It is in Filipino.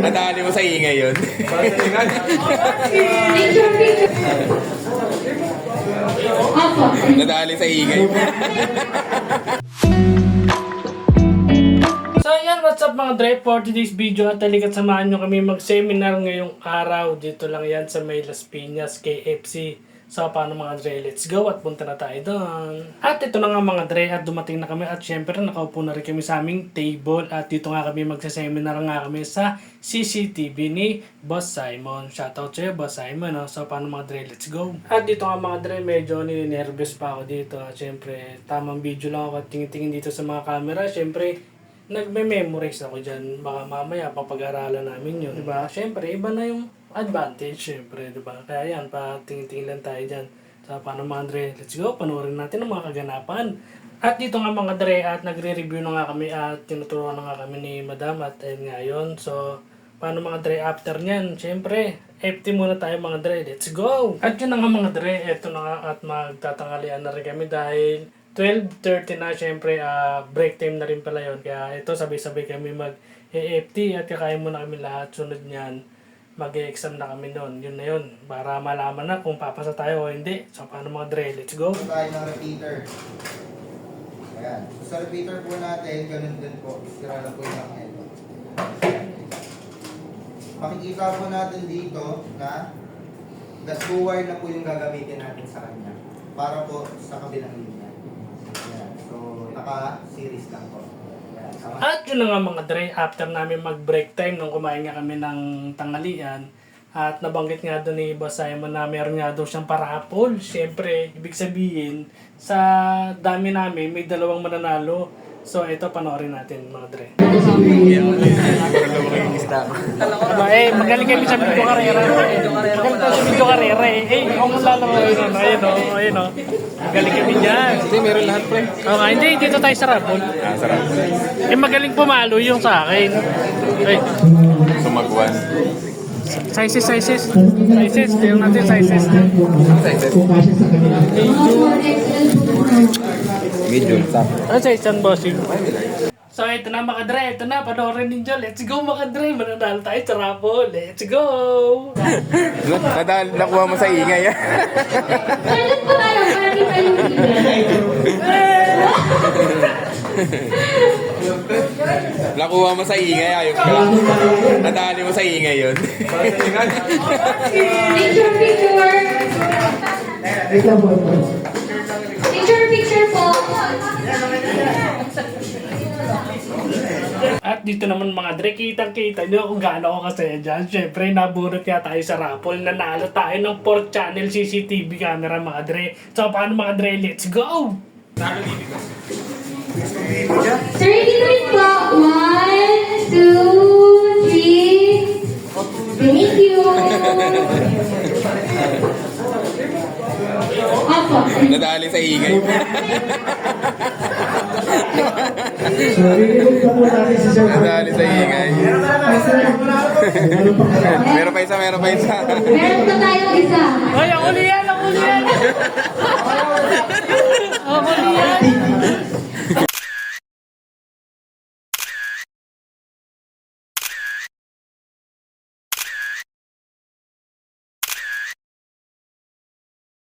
Nadali mo sa ingay yun. Nadali sa ingay. So ayan, what's up mga Dre, for today's video at halika't samahan nyo kami mag-seminar ngayong araw. Dito lang yan sa May Las Piñas, KFC. So paano mga Dre, let's go at punta na tayo doon. At ito na nga mga Dre, at dumating na kami at syempre nakaupo na rin kami sa aming table. At dito nga kami magsaseminar nga kami sa CCTV ni Boss Simon. Shoutout sa'yo Boss Simon. No? So paano mga Dre, let's go. At dito nga mga Dre, medyo ninervous pa ako dito. At syempre tamang video lang ako at tingin-tingin dito sa mga camera. Syempre nagme-memorize ako dyan. Baka mamaya papag-aralan namin yun. Diba? Syempre iba na yung advantage, syempre, diba? Kaya yan, patingin-tingin lang tayo dyan. So, paano mga Dre? Let's go, panoorin natin ang mga kaganapan. At dito nga mga Dre, at nagre-review na nga kami at tinuturuan na nga kami ni Madam at ayun nga yun. So, paano mga Dre after nyan? Syempre, FT muna tayo mga Dre. Let's go! At yun na nga mga Dre, eto na nga at magtatangalian na rin kami dahil 12:30 na, syempre, break time na rin pala yun. Kaya ito, sabay-sabay kami mag-FT at kakain muna kami lahat. Sunod nyan, mag-e-exam na kami noon. Yun na yun. Para malaman na kung papasa tayo o hindi. So, paano mga Dre? Let's go. Tayo ng repeater. Ayan. So, sa repeater po natin, ganun din po. Sira lang po yung magneto. Makikita po natin dito na gas wire na po yung gagamitin natin sa kanya. Para po sa kabilang linya. Ayan. So, naka-series lang po. At yun na nga mga Dre, after namin mag-break time nung kumain nga kami ng tanghalian, at nabanggit nga doon ni Boss Simon na meron nga doon siyang parapol. Siyempre, ibig sabihin, sa dami namin, may dalawang mananalo. So, ito, panoorin natin mga Dre. Magaling kami sa video karera. Magaling tayo sa video karera eh. Ako nga lalaro yun. Ayun o. Magaling kami dyan. Hindi, meron lahat pre. Oo nga, hindi. Dito tayo sa rapol. Sarap. Eh, magaling pumalo yung sa akin. Ay. Sumagwan. Sizes. Tingnan natin sizes. Medium, top. Ano size yan, bossing? So, ito na mga Dre. Ito na, panoorin ninyo. Let's go mga Dre. Mananalo tayo sa rapol. Let's go! Nakuha mo sa ingay. Kailan po tayo? Parati tayong Nakuha mo sa ingay. Ayun ka. Nadali mo sa ingay yun. Picture po. At dito naman mga Dre, kitang-kita nyo kung gaano ako kasaya dyan. Siyempre, nabunot nga tayo sa raffle. Nanalo tayo ng 4 channel CCTV camera mga Dre. So, paano mga Dre? Let's go! 33 po. 1, 2, 3. Thank you. Opo. Nadali sa ingay. Nadali sa ingay. Meron pa isa. Meron pa tayong isa. Ay, ang uli yan!